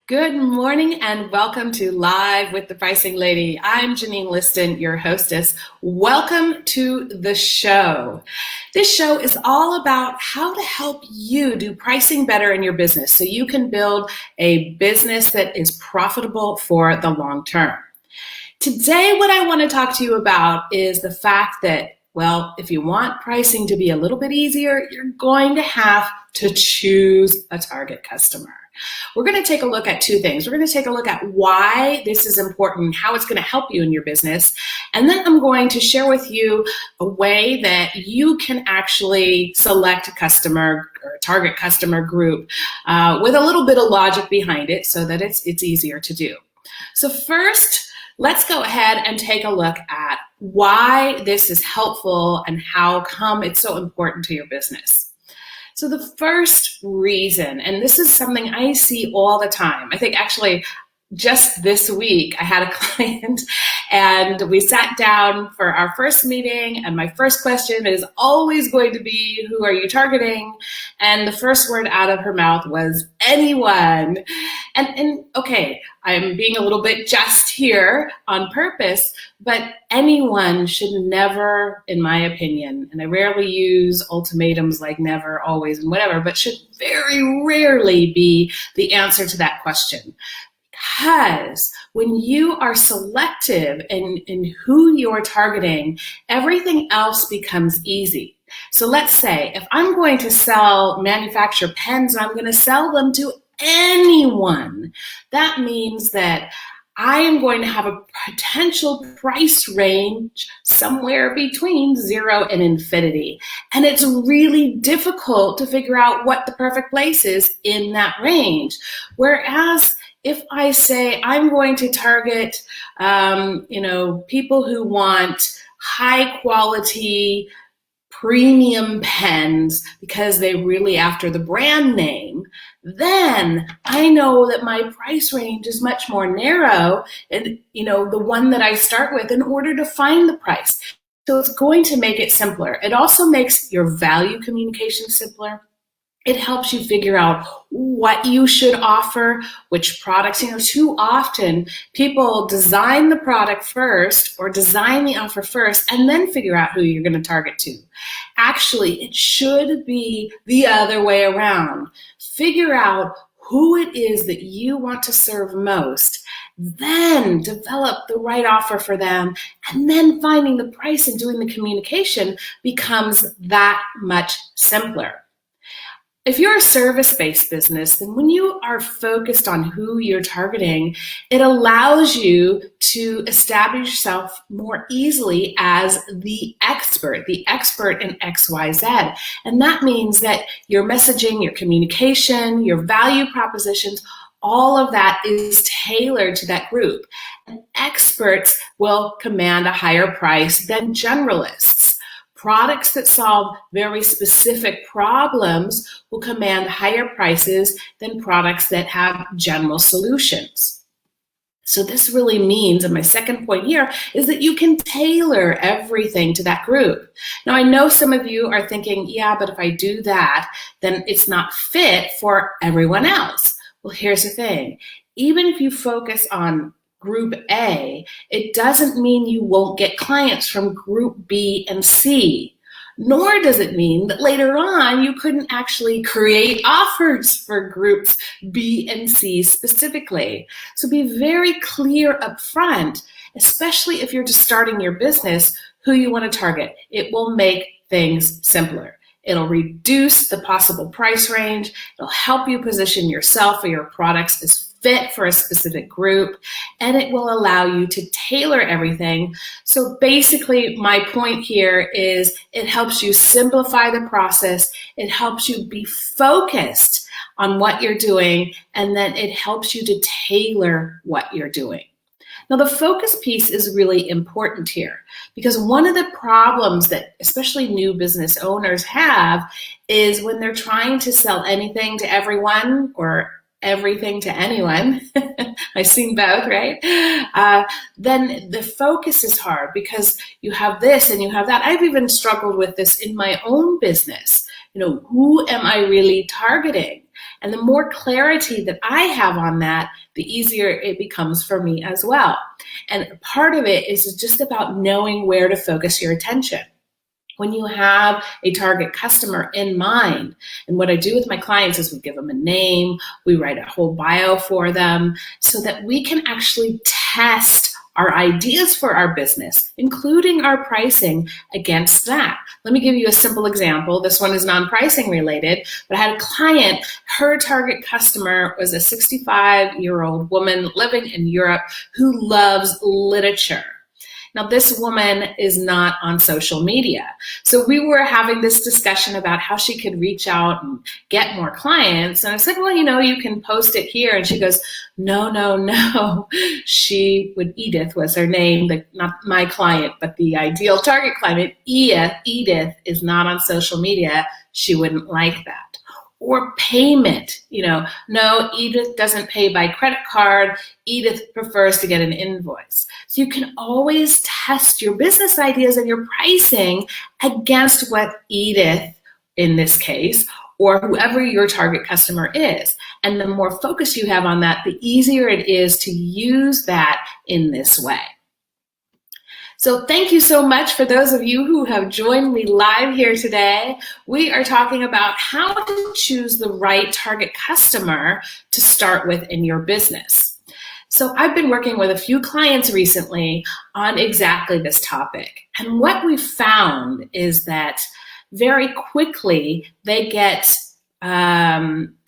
Good morning and welcome to Live with the Pricing Lady. I'm Janine Liston, your hostess. Welcome to the show. This show is all about how to help you do pricing better in your business so you can build a business that is profitable for the long term. Today, what I want to talk to you about is the fact that, well, if you want pricing to be a little bit easier, you're going to have to choose a target customer. We're going to take a look at two things. We're going to take a look at why this is important, how it's going to help you in your business, and then I'm going to share with you a way that you can actually select a customer or a target customer group with a little bit of logic behind it so that it's easier to do. So first, let's go ahead and take a look at why this is helpful and how come it's so important to your business. So the first reason, and this is something I see all the time, I think actually just this week I had a client and we sat down for our first meeting and my first question is always going to be, who are you targeting? And the first word out of her mouth was anyone. And okay, I'm being a little bit just here on purpose, but anyone should never, in my opinion, and I rarely use ultimatums like never, always, and whatever, but should very rarely be the answer to that question. Because when you are selective in who you're targeting, everything else becomes easy. So let's say if I'm going to manufacture pens, I'm going to sell them to anyone. That means that I am going to have a potential price range somewhere between 0 and infinity. And it's really difficult to figure out what the perfect place is in that range. Whereas if I say I'm going to target, people who want high quality premium pens because they're really after the brand name, then I know that my price range is much more narrow and, the one that I start with in order to find the price. So it's going to make it simpler. It also makes your value communication simpler. It helps you figure out what you should offer, which products. Too often people design the product first or design the offer first and then figure out who you're going to target to. Actually, it should be the other way around. Figure out who it is that you want to serve most, then develop the right offer for them, and then finding the price and doing the communication becomes that much simpler. If you're a service-based business, then when you are focused on who you're targeting, it allows you to establish yourself more easily as the expert in XYZ. And that means that your messaging, your communication, your value propositions, all of that is tailored to that group. And experts will command a higher price than generalists. Products that solve very specific problems will command higher prices than products that have general solutions. So this really means, and my second point here, is that you can tailor everything to that group. Now, I know some of you are thinking, yeah, but if I do that, then it's not fit for everyone else. Well, here's the thing. Even if you focus on Group A, it doesn't mean you won't get clients from Group B and C, nor does it mean that later on you couldn't actually create offers for Groups B and C specifically. So be very clear up front, especially if you're just starting your business, who you want to target. It will make things simpler. It'll reduce the possible price range. It'll help you position yourself or your products as fit for a specific group, and it will allow you to tailor everything. So basically, my point here is it helps you simplify the process. It helps you be focused on what you're doing, and then it helps you to tailor what you're doing. Now, the focus piece is really important here because one of the problems that especially new business owners have is when they're trying to sell anything to everyone or everything to anyone, I've seen both, right? Then the focus is hard because you have this and you have that. I've even struggled with this in my own business. Who am I really targeting? And the more clarity that I have on that, the easier it becomes for me as well. And part of it is just about knowing where to focus your attention. When you have a target customer in mind, and what I do with my clients is we give them a name, we write a whole bio for them so that we can actually test our ideas for our business, including our pricing, against that. Let me give you a simple example. This one is non-pricing related, but I had a client, her target customer was a 65-year-old woman living in Europe who loves literature. Now, this woman is not on social media. So we were having this discussion about how she could reach out and get more clients. And I said, well, you can post it here. And she goes, no. Edith was her name, not my client, but the ideal target client. Edith is not on social media. She wouldn't like that. Or payment, no, Edith doesn't pay by credit card. Edith prefers to get an invoice. So you can always test your business ideas and your pricing against what Edith, in this case, or whoever your target customer is. And the more focus you have on that, the easier it is to use that in this way. So thank you so much for those of you who have joined me live here today. We are talking about how to choose the right target customer to start with in your business. So I've been working with a few clients recently on exactly this topic. And what we found is that very quickly they get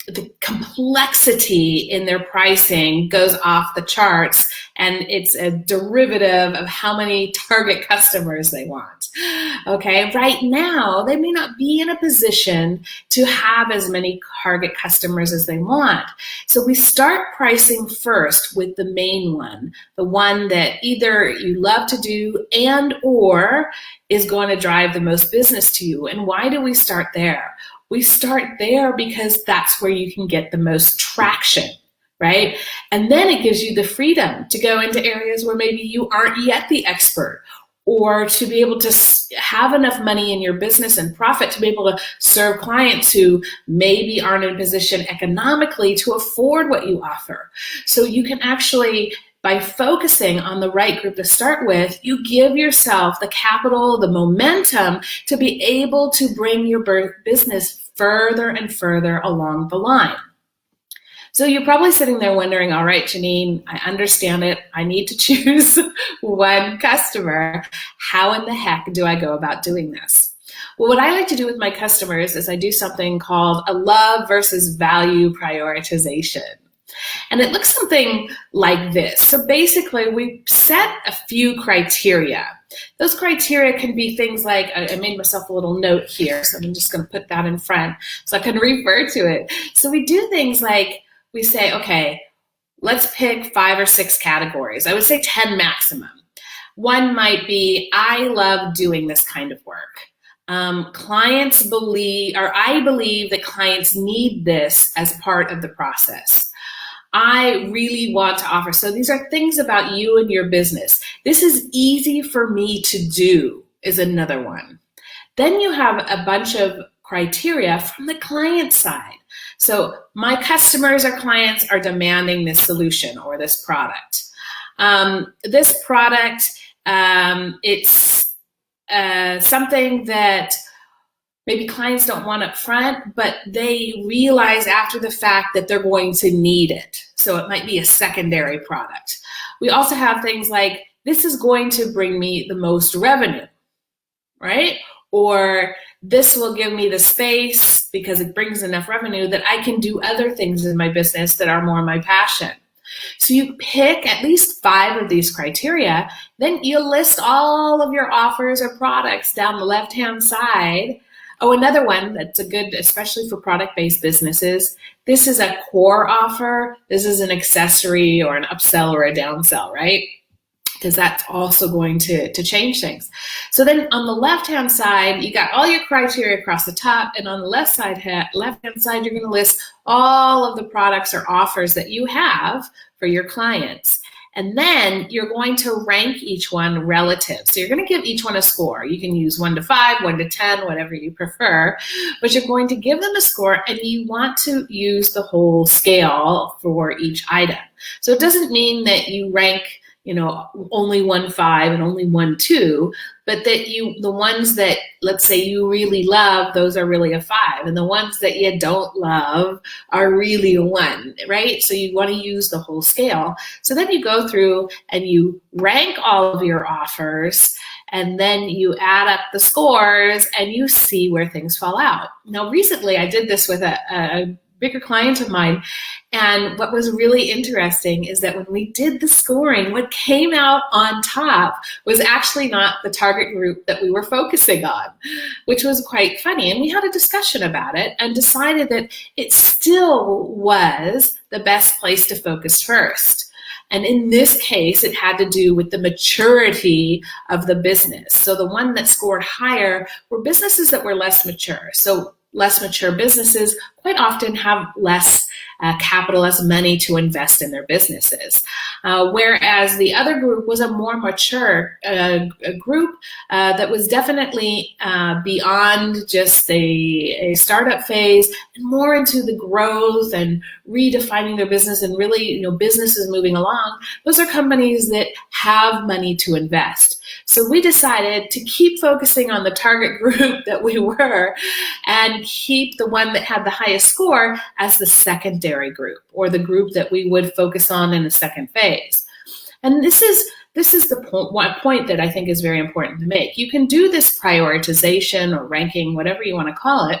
the complexity in their pricing goes off the charts, and it's a derivative of how many target customers they want. Okay, right now, they may not be in a position to have as many target customers as they want. So we start pricing first with the main one, the one that either you love to do and or is going to drive the most business to you. And why do we start there? We start there because that's where you can get the most traction, right? And then it gives you the freedom to go into areas where maybe you aren't yet the expert, or to be able to have enough money in your business and profit to be able to serve clients who maybe aren't in a position economically to afford what you offer. So you can actually, by focusing on the right group to start with, you give yourself the capital, the momentum to be able to bring your business further and further along the line. So you're probably sitting there wondering, all right, Janine, I understand it. I need to choose one customer. How in the heck do I go about doing this? Well, what I like to do with my customers is I do something called a love versus value prioritization. And it looks something like this. So basically, we set a few criteria. Those criteria can be things like, I made myself a little note here, so I'm just going to put that in front so I can refer to it. So we do things like, we say, okay, let's pick 5 or 6 categories. I would say 10 maximum. One might be, I love doing this kind of work. Clients believe, or I believe that clients need this as part of the process. I really want to offer. So these are things about you and your business. This is easy for me to do is another one. Then you have a bunch of criteria from the client side. So my customers or clients are demanding this solution or this product. This product, it's something that maybe clients don't want up front, but they realize after the fact that they're going to need it. So it might be a secondary product. We also have things like, this is going to bring me the most revenue, right? Or this will give me the space because it brings enough revenue that I can do other things in my business that are more my passion. So you pick at least 5 of these criteria, then you list all of your offers or products down the left-hand side. Oh, another one that's a good, especially for product-based businesses, this is a core offer. This is an accessory or an upsell or a downsell, right? Because that's also going to change things. So then on the left-hand side, you got all your criteria across the top, and on the left-hand side, you're going to list all of the products or offers that you have for your clients. And then you're going to rank each one relative. So you're going to give each one a score. You can use 1 to 5, 1 to 10, whatever you prefer, but you're going to give them a score, and you want to use the whole scale for each item. So it doesn't mean that you rank, only 1 5 and only 1 2, but that the ones that, let's say, you really love, those are really a 5, and the ones that you don't love are really a 1, right? So you want to use the whole scale. So then you go through and you rank all of your offers, and then you add up the scores and you see where things fall out. Now, recently I did this with a bigger client of mine, and what was really interesting is that when we did the scoring, what came out on top was actually not the target group that we were focusing on, which was quite funny. And we had a discussion about it and decided that it still was the best place to focus first. And in this case, it had to do with the maturity of the business. So the one that scored higher were businesses that were less mature. So less mature businesses quite often have less capital, less money to invest in their businesses. Whereas the other group was a more mature group that was definitely beyond just a startup phase and more into the growth and redefining their business and really, businesses moving along. Those are companies that have money to invest. So we decided to keep focusing on the target group that we were and keep the one that had the highest score as the secondary group, or the group that we would focus on in the second phase. And this is the point that I think is very important to make. You can do this prioritization or ranking, whatever you want to call it,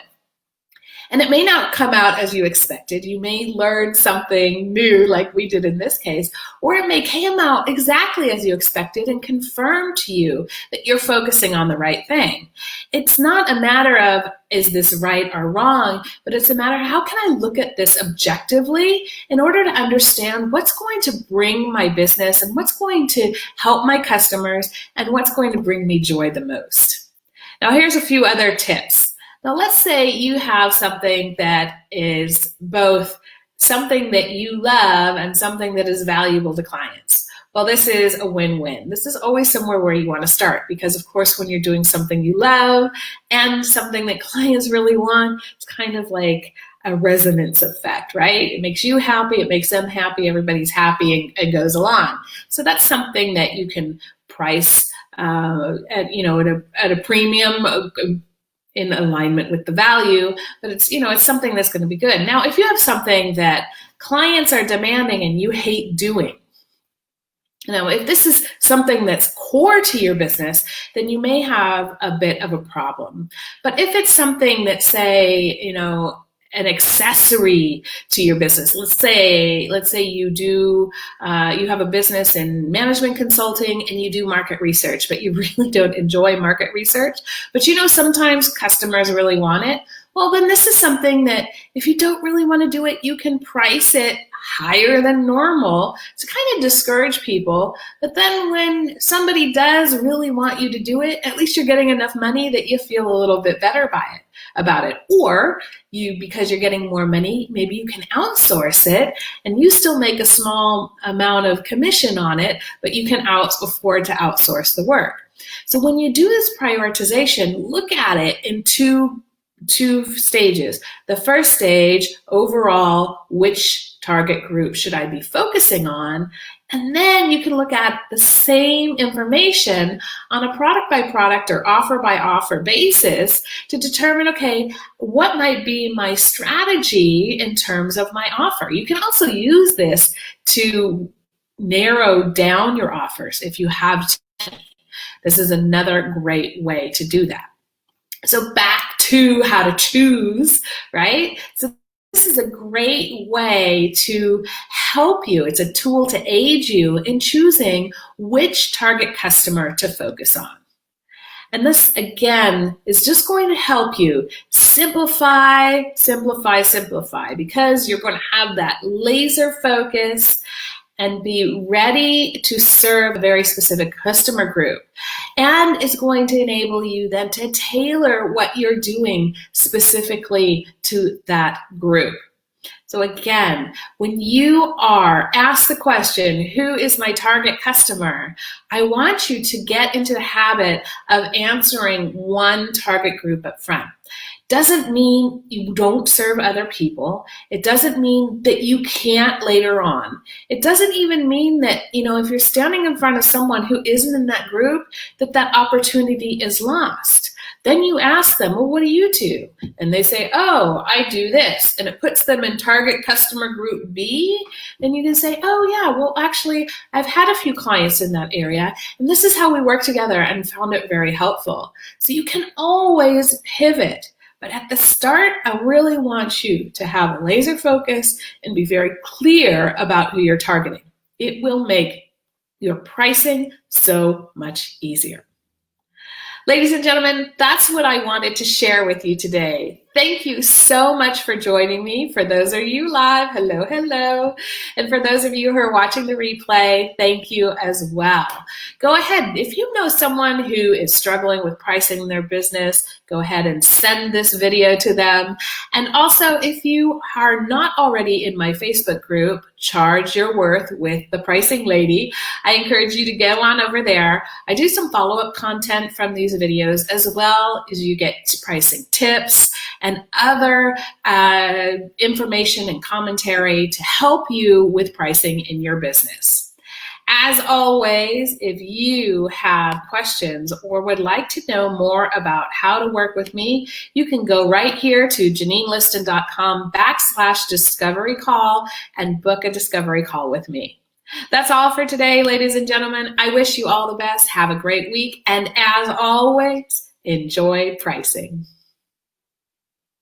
and it may not come out as you expected. You may learn something new like we did in this case, or it may come out exactly as you expected and confirm to you that you're focusing on the right thing. It's not a matter of, is this right or wrong, but it's a matter of how can I look at this objectively in order to understand what's going to bring my business and what's going to help my customers and what's going to bring me joy the most. Now, here's a few other tips. Now, let's say you have something that is both something that you love and something that is valuable to clients. Well, this is a win-win. This is always somewhere where you want to start because, of course, when you're doing something you love and something that clients really want, it's kind of like a resonance effect, right? It makes you happy, it makes them happy, everybody's happy, and goes along. So that's something that you can price at a premium, in alignment with the value, but it's something that's going to be good. Now, if you have something that clients are demanding and you hate doing, if this is something that's core to your business, then you may have a bit of a problem. But if it's something that, say, an accessory to your business. Let's say you have a business in management consulting and you do market research, but you really don't enjoy market research, but sometimes customers really want it. Well, then this is something that if you don't really want to do it, you can price it higher than normal to kind of discourage people. But then when somebody does really want you to do it, at least you're getting enough money that you feel a little bit better about it. Or because you're getting more money, maybe you can outsource it and you still make a small amount of commission on it, but you can afford to outsource the work. So when you do this prioritization, look at it in two stages. The first stage, overall, which target group should I be focusing on? And then you can look at the same information on a product by product or offer by offer basis to determine, okay, what might be my strategy in terms of my offer? You can also use this to narrow down your offers if you have too many. This is another great way to do that. So back to how to choose, right? So this is a great way to help you. It's a tool to aid you in choosing which target customer to focus on. And this, again, is just going to help you simplify, because you're going to have that laser focus and be ready to serve a very specific customer group. And it's going to enable you then to tailor what you're doing specifically to that group. So again, when you are asked the question, who is my target customer? I want you to get into the habit of answering one target group up front. Doesn't mean you don't serve other people. It doesn't mean that you can't later on. It doesn't even mean that, if you're standing in front of someone who isn't in that group, that opportunity is lost. Then you ask them, well, what do you do? And they say, oh, I do this. And it puts them in target customer group B. Then you can say, oh, yeah, well, actually, I've had a few clients in that area, and this is how we work together and found it very helpful. So you can always pivot. But at the start, I really want you to have a laser focus and be very clear about who you're targeting. It will make your pricing so much easier. Ladies and gentlemen, that's what I wanted to share with you today. Thank you so much for joining me. For those of you live, hello, hello. And for those of you who are watching the replay, thank you as well. Go ahead. If you know someone who is struggling with pricing their business, go ahead and send this video to them. And also, if you are not already in my Facebook group, Charge Your Worth with the Pricing Lady, I encourage you to go on over there. I do some follow-up content from these videos, as well as you get pricing tips and other information and commentary to help you with pricing in your business. As always, if you have questions or would like to know more about how to work with me, you can go right here to JanineListon.com/discovery call and book a discovery call with me. That's all for today, ladies and gentlemen. I wish you all the best. Have a great week. And as always, enjoy pricing.